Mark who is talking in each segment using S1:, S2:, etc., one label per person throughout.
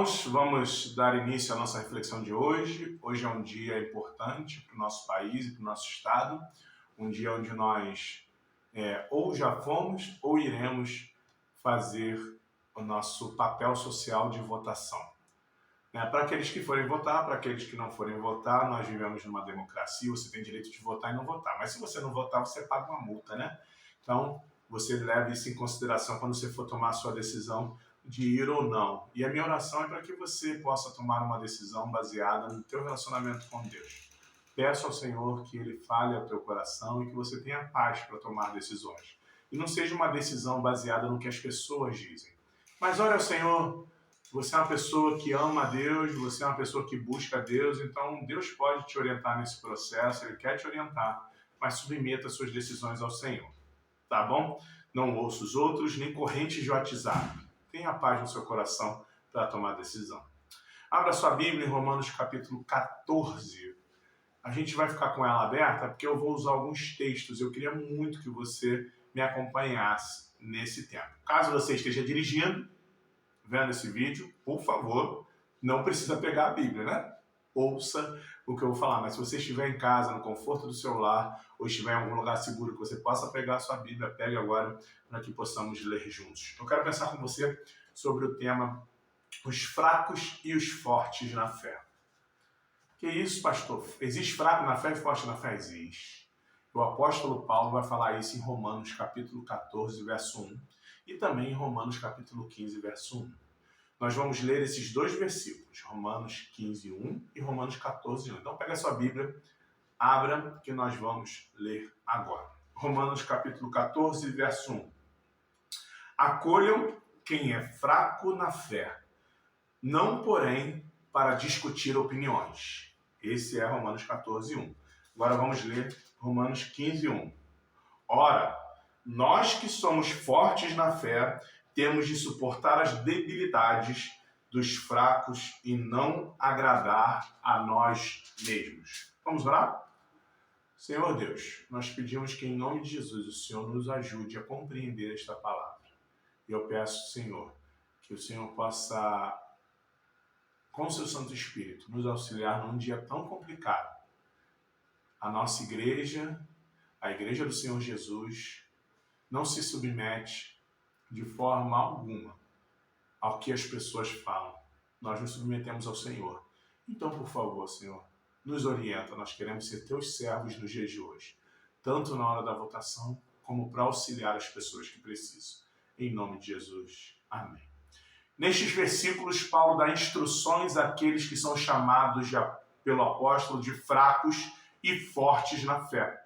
S1: irmãos, vamos dar início à nossa reflexão de hoje. Hoje é um dia importante para o nosso país e para o nosso estado, um dia onde nós ou já fomos ou iremos fazer o nosso papel social de votação. Para aqueles que forem votar, para aqueles que não forem votar, nós vivemos numa democracia, você tem direito de votar e não votar. Mas se você não votar, você paga uma multa, né? Então, você leve isso em consideração quando você for tomar a sua decisão de ir ou não. E a minha oração é para que você possa tomar uma decisão baseada no teu relacionamento com Deus. Peço ao Senhor que Ele fale ao teu coração e que você tenha paz para tomar decisões. E não seja uma decisão baseada no que as pessoas dizem. Mas olha, Senhor, você é uma pessoa que ama a Deus, você é uma pessoa que busca a Deus, então Deus pode te orientar nesse processo, Ele quer te orientar, mas submeta suas decisões ao Senhor. Tá bom? Não ouça os outros, nem correntes de WhatsApp. Tenha paz no seu coração para tomar decisão. Abra sua Bíblia em Romanos capítulo 14. A gente vai ficar com ela aberta porque eu vou usar alguns textos. Eu queria muito que você me acompanhasse nesse tempo. Caso você esteja dirigindo, vendo esse vídeo, por favor, não precisa pegar a Bíblia, né? Ouça o que eu vou falar, mas se você estiver em casa, no conforto do seu lar, ou estiver em algum lugar seguro que você possa pegar a sua Bíblia, pegue agora para que possamos ler juntos. Eu quero pensar com você sobre o tema os fracos e os fortes na fé. Que isso, pastor? Existe fraco na fé e forte na fé? Existe. O apóstolo Paulo vai falar isso em Romanos capítulo 14, verso 1, e também em Romanos capítulo 15, verso 1. Nós vamos ler esses dois versículos, Romanos 15, 1 e Romanos 14, 1. Então pega a sua Bíblia, abra, que nós vamos ler agora. Romanos capítulo 14, verso 1. Acolham quem é fraco na fé, não, porém, para discutir opiniões. Esse é Romanos 14, 1. Agora vamos ler Romanos 15, 1. Ora, nós que somos fortes na fé, temos de suportar as debilidades dos fracos e não agradar a nós mesmos. Vamos orar? Senhor Deus, nós pedimos que em nome de Jesus o Senhor nos ajude a compreender esta palavra. E eu peço, Senhor, que o Senhor possa, com o seu Santo Espírito, nos auxiliar num dia tão complicado. A nossa igreja, a igreja do Senhor Jesus, não se submete de forma alguma ao que as pessoas falam. Nós nos submetemos ao Senhor. Então, por favor, Senhor, nos orienta. Nós queremos ser teus servos nos dias de hoje, tanto na hora da votação, como para auxiliar as pessoas que precisam. Em nome de Jesus. Amém. Nestes versículos, Paulo dá instruções àqueles que são chamados pelo apóstolo de fracos e fortes na fé.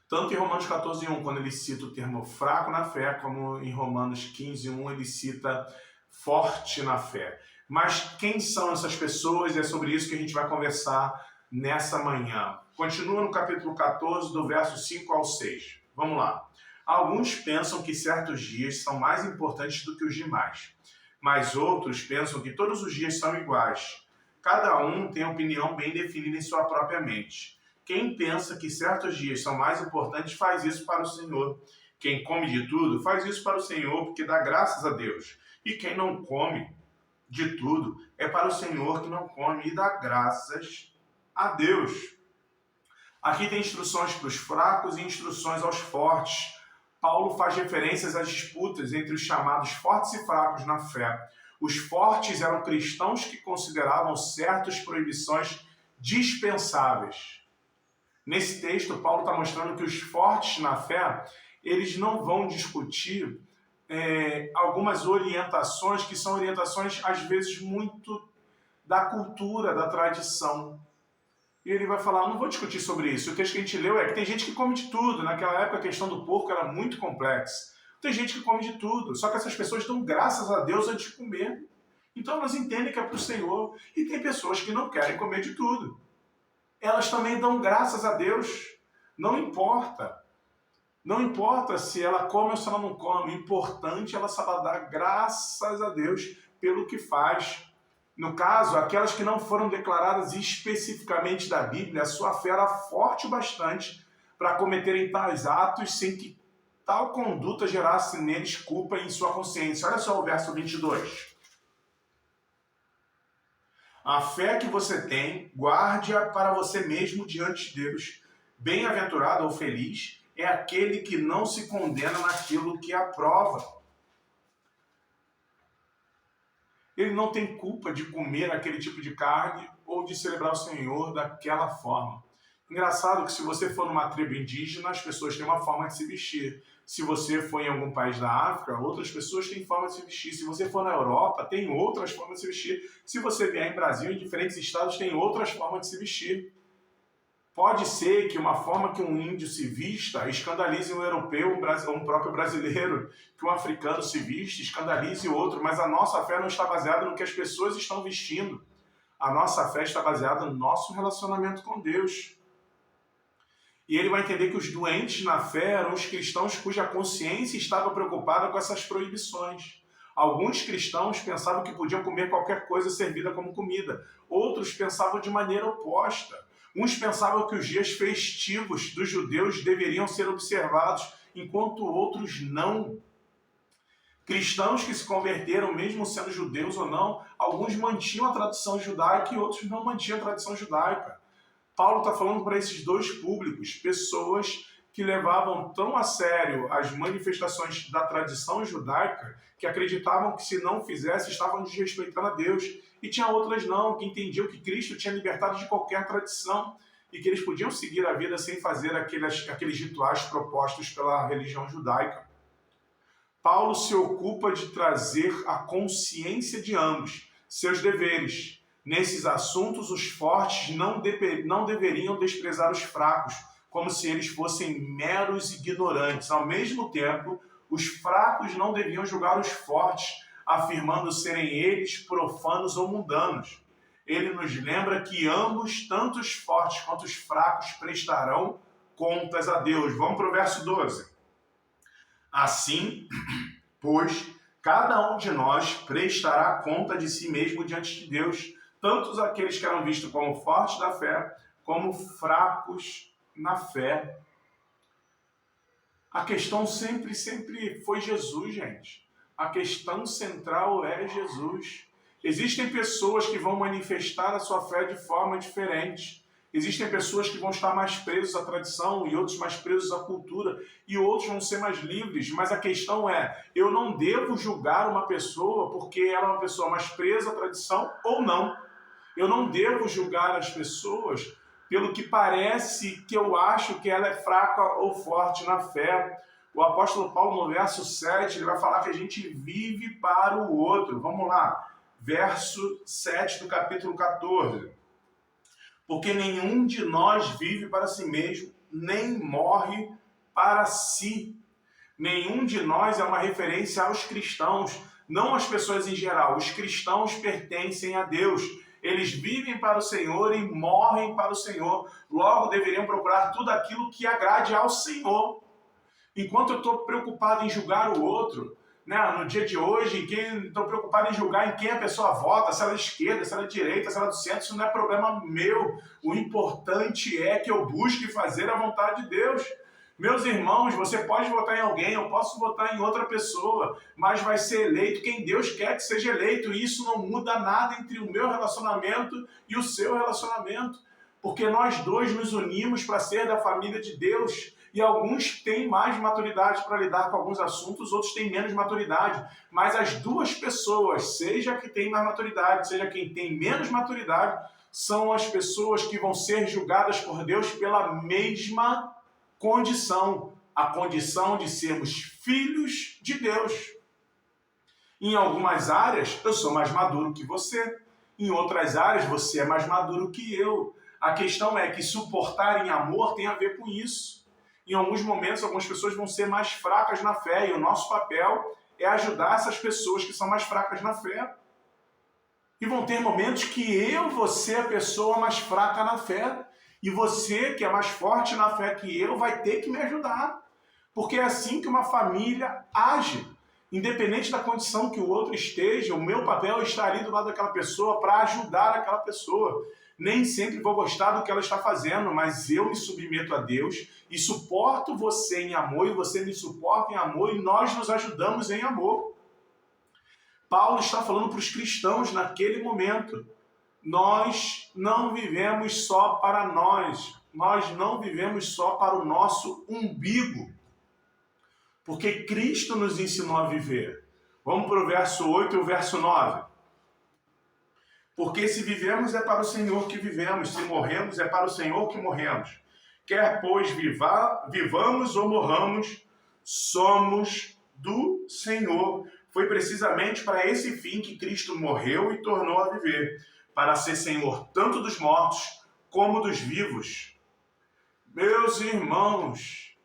S1: Tanto em Romanos 14, 1, quando ele cita o termo fraco na fé, como em Romanos 15, 1, ele cita forte na fé. Mas quem são essas pessoas? É sobre isso que a gente vai conversar nessa manhã. Continua no capítulo 14, do verso 5 ao 6. Vamos lá. Alguns pensam que certos dias são mais importantes do que os demais, mas outros pensam que todos os dias são iguais. Cada um tem opinião bem definida em sua própria mente. Quem pensa que certos dias são mais importantes faz isso para o Senhor. Quem come de tudo faz isso para o Senhor, porque dá graças a Deus. E quem não come de tudo é para o Senhor que não come e dá graças a Deus. Aqui tem instruções para os fracos e instruções aos fortes. Paulo faz referências às disputas entre os chamados fortes e fracos na fé. Os fortes eram cristãos que consideravam certas proibições dispensáveis. Nesse texto, Paulo está mostrando que os fortes na fé, eles não vão discutir algumas orientações que são orientações, às vezes, muito da cultura, da tradição. E ele vai falar, não vou discutir sobre isso. O texto que a gente leu é que tem gente que come de tudo. Naquela época, a questão do porco era muito complexa. Tem gente que come de tudo. Só que essas pessoas dão graças a Deus antes de comer. Então, elas entendem que é para o Senhor. E tem pessoas que não querem comer de tudo. Elas também dão graças a Deus. Não importa. Não importa se ela come ou se ela não come. O importante é ela saber dar graças a Deus pelo que faz. No caso, aquelas que não foram declaradas especificamente da Bíblia, a sua fé era forte o bastante para cometerem tais atos sem que tal conduta gerasse neles culpa em sua consciência. Olha só o verso 22. A fé que você tem, guarde-a para você mesmo diante de Deus. Bem-aventurado ou feliz é aquele que não se condena naquilo que aprova. Ele não tem culpa de comer aquele tipo de carne ou de celebrar o Senhor daquela forma. Engraçado que se você for numa tribo indígena, as pessoas têm uma forma de se vestir. Se você for em algum país da África, outras pessoas têm forma de se vestir. Se você for na Europa, tem outras formas de se vestir. Se você vier em Brasil, em diferentes estados, tem outras formas de se vestir. Pode ser que uma forma que um índio se vista escandalize um europeu, um próprio brasileiro, que um africano se viste escandalize outro, mas a nossa fé não está baseada no que as pessoas estão vestindo. A nossa fé está baseada no nosso relacionamento com Deus. E ele vai entender que os doentes na fé eram os cristãos cuja consciência estava preocupada com essas proibições. Alguns cristãos pensavam que podiam comer qualquer coisa servida como comida. Outros pensavam de maneira oposta. Uns pensavam que os dias festivos dos judeus deveriam ser observados, enquanto outros não. Cristãos que se converteram, mesmo sendo judeus ou não, alguns mantinham a tradição judaica e outros não mantinham a tradição judaica. Paulo está falando para esses dois públicos, pessoas que levavam tão a sério as manifestações da tradição judaica que acreditavam que se não fizesse estavam desrespeitando a Deus. E tinha outras não, que entendiam que Cristo tinha libertado de qualquer tradição e que eles podiam seguir a vida sem fazer aqueles rituais propostos pela religião judaica. Paulo se ocupa de trazer a consciência de ambos, seus deveres. Nesses assuntos, os fortes não deveriam desprezar os fracos, como se eles fossem meros ignorantes. Ao mesmo tempo, os fracos não deviam julgar os fortes, afirmando serem eles profanos ou mundanos. Ele nos lembra que ambos, tanto os fortes quanto os fracos, prestarão contas a Deus. Vamos para o verso 12. Assim, pois, cada um de nós prestará conta de si mesmo diante de Deus, tanto aqueles que eram vistos como fortes da fé, como fracos na fé. A questão sempre foi Jesus, gente. A questão central é Jesus. Existem pessoas que vão manifestar a sua fé de forma diferente. Existem pessoas que vão estar mais presos à tradição e outros mais presos à cultura e outros vão ser mais livres. Mas a questão é, eu não devo julgar uma pessoa porque ela é uma pessoa mais presa à tradição ou não. Eu não devo julgar as pessoas pelo que parece que eu acho que ela é fraca ou forte na fé. O apóstolo Paulo, no verso 7, ele vai falar que a gente vive para o outro. Vamos lá, verso 7 do capítulo 14. Porque nenhum de nós vive para si mesmo, nem morre para si. Nenhum de nós é uma referência aos cristãos, não às pessoas em geral. Os cristãos pertencem a Deus. Eles vivem para o Senhor e morrem para o Senhor. Logo, deveriam procurar tudo aquilo que agrade ao Senhor. Enquanto eu estou preocupado em julgar o outro, né, no dia de hoje, estou preocupado em julgar em quem a pessoa vota, se ela é esquerda, se ela é direita, se ela é do centro, isso não é problema meu. O importante é que eu busque fazer a vontade de Deus. Meus irmãos, você pode votar em alguém, eu posso votar em outra pessoa, mas vai ser eleito quem Deus quer que seja eleito, e isso não muda nada entre o meu relacionamento e o seu relacionamento, porque nós dois nos unimos para ser da família de Deus, e alguns têm mais maturidade para lidar com alguns assuntos, outros têm menos maturidade, mas as duas pessoas, seja quem tem mais maturidade, seja quem tem menos maturidade, são as pessoas que vão ser julgadas por Deus pela mesma condição, a condição de sermos filhos de Deus. Em algumas áreas, eu sou mais maduro que você. Em outras áreas, você é mais maduro que eu. A questão é que suportar em amor tem a ver com isso. Em alguns momentos, algumas pessoas vão ser mais fracas na fé, e o nosso papel é ajudar essas pessoas que são mais fracas na fé. E vão ter momentos que eu vou ser a pessoa mais fraca na fé, e você, que é mais forte na fé que eu, vai ter que me ajudar. Porque é assim que uma família age. Independente da condição que o outro esteja, o meu papel é estar ali do lado daquela pessoa para ajudar aquela pessoa. Nem sempre vou gostar do que ela está fazendo, mas eu me submeto a Deus e suporto você em amor, e você me suporta em amor, e nós nos ajudamos em amor. Paulo está falando para os cristãos naquele momento. Nós não vivemos só para nós não vivemos só para o nosso umbigo, porque Cristo nos ensinou a viver. Vamos para o verso 8 e o verso 9. Porque se vivemos é para o Senhor que vivemos, se morremos é para o Senhor que morremos. Quer, pois, vivamos ou morramos, somos do Senhor. Foi precisamente para esse fim que Cristo morreu e tornou a viver, para ser Senhor tanto dos mortos como dos vivos. Meus irmãos,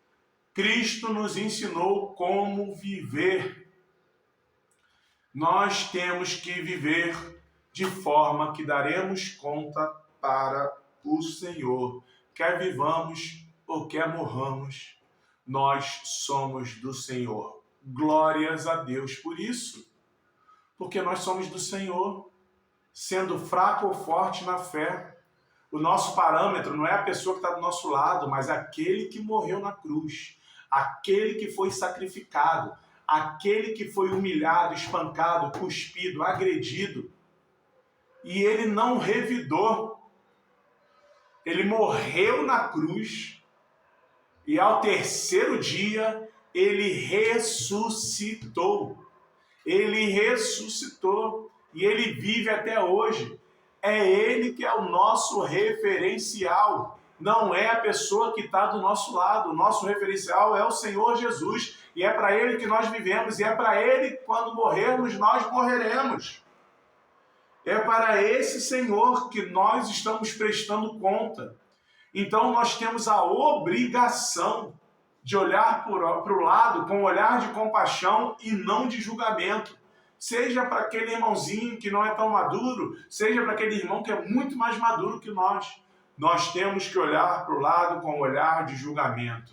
S1: Cristo nos ensinou como viver. Nós temos que viver de forma que daremos conta para o Senhor. Quer vivamos ou quer morramos, nós somos do Senhor. Glórias a Deus por isso, porque nós somos do Senhor, sendo fraco ou forte na fé. O nosso parâmetro não é a pessoa que está do nosso lado, mas aquele que morreu na cruz, aquele que foi sacrificado, aquele que foi humilhado, espancado, cuspido, agredido. E ele não revidou. Ele morreu na cruz e ao terceiro dia ele ressuscitou. Ele ressuscitou e ele vive até hoje. É ele que é o nosso referencial. Não é a pessoa que está do nosso lado. O nosso referencial é o Senhor Jesus. E é para ele que nós vivemos. E é para ele que quando morrermos, nós morreremos. É para esse Senhor que nós estamos prestando conta. Então nós temos a obrigação de olhar para o lado com um olhar de compaixão e não de julgamento. Seja para aquele irmãozinho que não é tão maduro, seja para aquele irmão que é muito mais maduro que nós. Nós temos que olhar para o lado com um olhar de julgamento.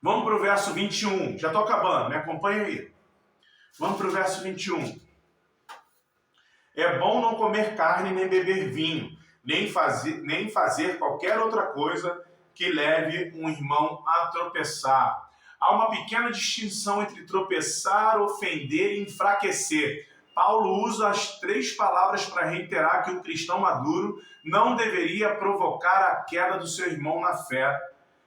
S1: Vamos para o verso 21. Já estou acabando, me acompanha aí. Vamos para o verso 21. É bom não comer carne nem beber vinho, nem fazer qualquer outra coisa que leve um irmão a tropeçar. Há uma pequena distinção entre tropeçar, ofender e enfraquecer. Paulo usa as três palavras para reiterar que um cristão maduro não deveria provocar a queda do seu irmão na fé.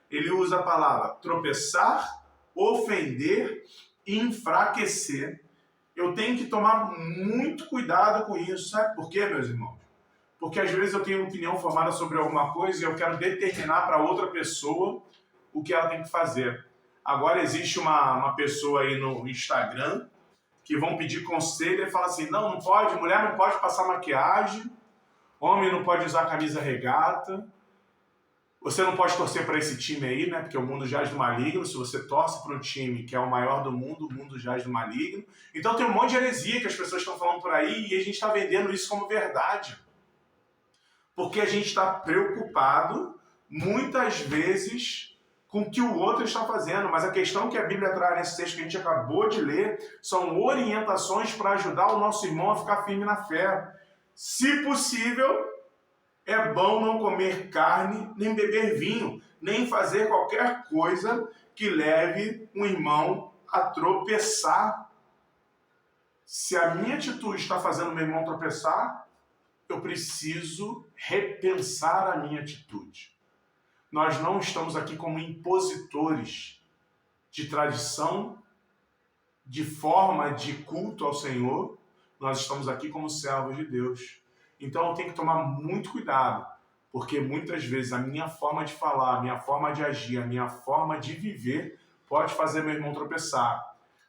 S1: Ele usa a palavra tropeçar, ofender e enfraquecer. Eu tenho que tomar muito cuidado com isso. Sabe por quê, meus irmãos? Porque às vezes eu tenho uma opinião formada sobre alguma coisa e eu quero determinar para outra pessoa o que ela tem que fazer. Agora existe uma pessoa aí no Instagram que vão pedir conselho e fala assim, não pode, mulher não pode passar maquiagem, homem não pode usar camisa regata, você não pode torcer para esse time aí, né? Porque o mundo jaz do maligno. Se você torce para um time que é o maior do mundo, o mundo jaz do maligno. Então tem um monte de heresia que as pessoas estão falando por aí e a gente está vendendo isso como verdade. Porque a gente está preocupado, muitas vezes, com o que o outro está fazendo. Mas a questão que a Bíblia traz nesse texto que a gente acabou de ler são orientações para ajudar o nosso irmão a ficar firme na fé. Se possível, é bom não comer carne, nem beber vinho, nem fazer qualquer coisa que leve um irmão a tropeçar. Se a minha atitude está fazendo meu irmão tropeçar, eu preciso repensar a minha atitude. Nós não estamos aqui como impositores de tradição, de forma de culto ao Senhor. Nós estamos aqui como servos de Deus. Então eu tenho que tomar muito cuidado, porque muitas vezes a minha forma de falar, a minha forma de agir, a minha forma de viver pode fazer meu irmão tropeçar.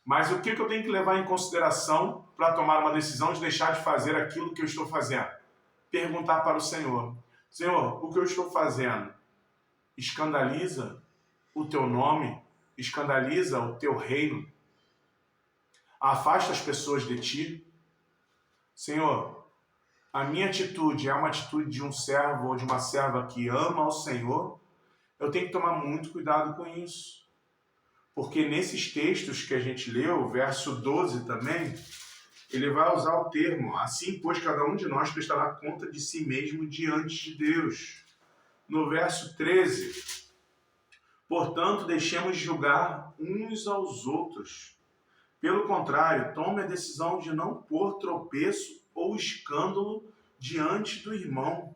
S1: Mas o que eu tenho que levar em consideração para tomar uma decisão de deixar de fazer aquilo que eu estou fazendo? Perguntar para o Senhor. Senhor, o que eu estou fazendo escandaliza o teu nome? Escandaliza o teu reino? Afasta as pessoas de ti? Senhor, a minha atitude é uma atitude de um servo ou de uma serva que ama ao Senhor? Eu tenho que tomar muito cuidado com isso. Porque nesses textos que a gente leu, o verso 12 também, ele vai usar o termo, assim, pois cada um de nós prestará conta de si mesmo diante de Deus. No verso 13, portanto, deixemos de julgar uns aos outros. Pelo contrário, tome a decisão de não pôr tropeço ou escândalo diante do irmão.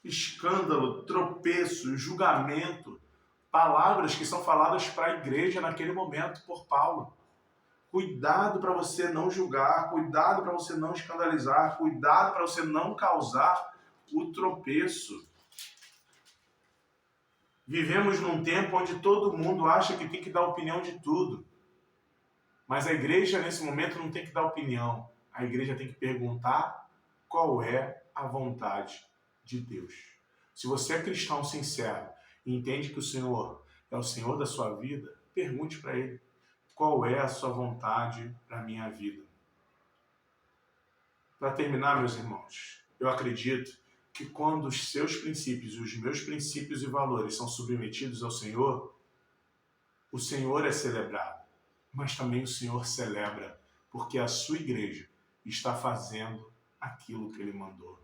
S1: Escândalo, tropeço, julgamento, palavras que são faladas para a igreja naquele momento por Paulo. Cuidado para você não julgar, cuidado para você não escandalizar, cuidado para você não causar o tropeço. Vivemos num tempo onde todo mundo acha que tem que dar opinião de tudo. Mas a igreja, nesse momento, não tem que dar opinião. A igreja tem que perguntar qual é a vontade de Deus. Se você é cristão sincero e entende que o Senhor é o Senhor da sua vida, pergunte para Ele qual é a sua vontade para a minha vida. Para terminar, meus irmãos, eu acredito que quando os seus princípios e os meus princípios e valores são submetidos ao Senhor, o Senhor é celebrado, mas também o Senhor celebra, porque a sua igreja está fazendo aquilo que Ele mandou.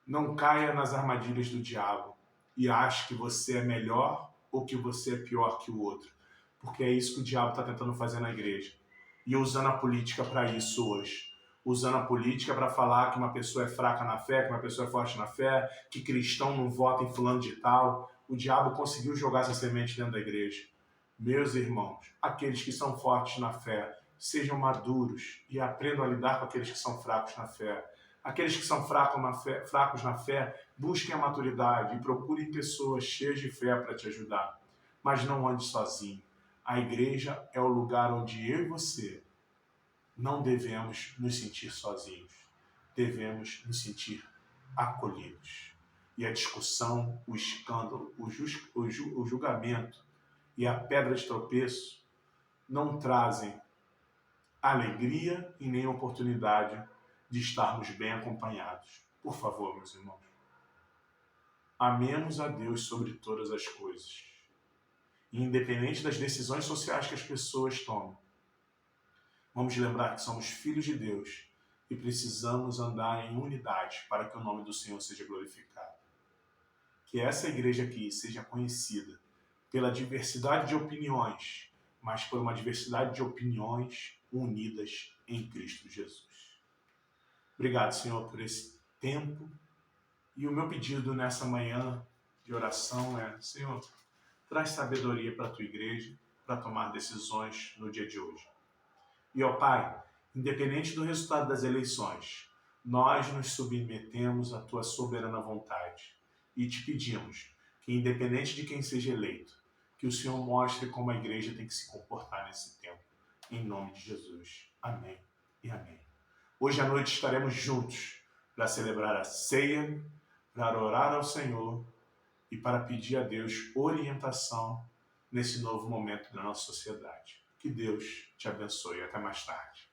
S1: Não caia nas armadilhas do diabo e ache que você é melhor ou que você é pior que o outro, porque é isso que o diabo está tentando fazer na igreja. E usando a política para isso hoje. Usando a política para falar que uma pessoa é fraca na fé, que uma pessoa é forte na fé, que cristão não vota em fulano de tal. O diabo conseguiu jogar essa semente dentro da igreja. Meus irmãos, aqueles que são fortes na fé, sejam maduros e aprendam a lidar com aqueles que são fracos na fé. Aqueles que são fracos na fé, busquem a maturidade e procurem pessoas cheias de fé para te ajudar. Mas não ande sozinho. A igreja é o lugar onde eu e você não devemos nos sentir sozinhos. Devemos nos sentir acolhidos. E a discussão, o escândalo, o julgamento e a pedra de tropeço não trazem alegria e nem oportunidade de estarmos bem acompanhados. Por favor, meus irmãos, amemos a Deus sobre todas as coisas. E independente das decisões sociais que as pessoas tomam, vamos lembrar que somos filhos de Deus e precisamos andar em unidade para que o nome do Senhor seja glorificado. Que essa igreja aqui seja conhecida pela diversidade de opiniões, mas por uma diversidade de opiniões unidas em Cristo Jesus. Obrigado, Senhor, por esse tempo. E o meu pedido nessa manhã de oração é, Senhor, traz sabedoria para a tua igreja para tomar decisões no dia de hoje. E, ó Pai, independente do resultado das eleições, nós nos submetemos à tua soberana vontade e te pedimos que, independente de quem seja eleito, que o Senhor mostre como a igreja tem que se comportar nesse tempo. Em nome de Jesus. Amém e amém. Hoje à noite estaremos juntos para celebrar a ceia, para orar ao Senhor e para pedir a Deus orientação nesse novo momento da nossa sociedade. Que Deus te abençoe. Até mais tarde.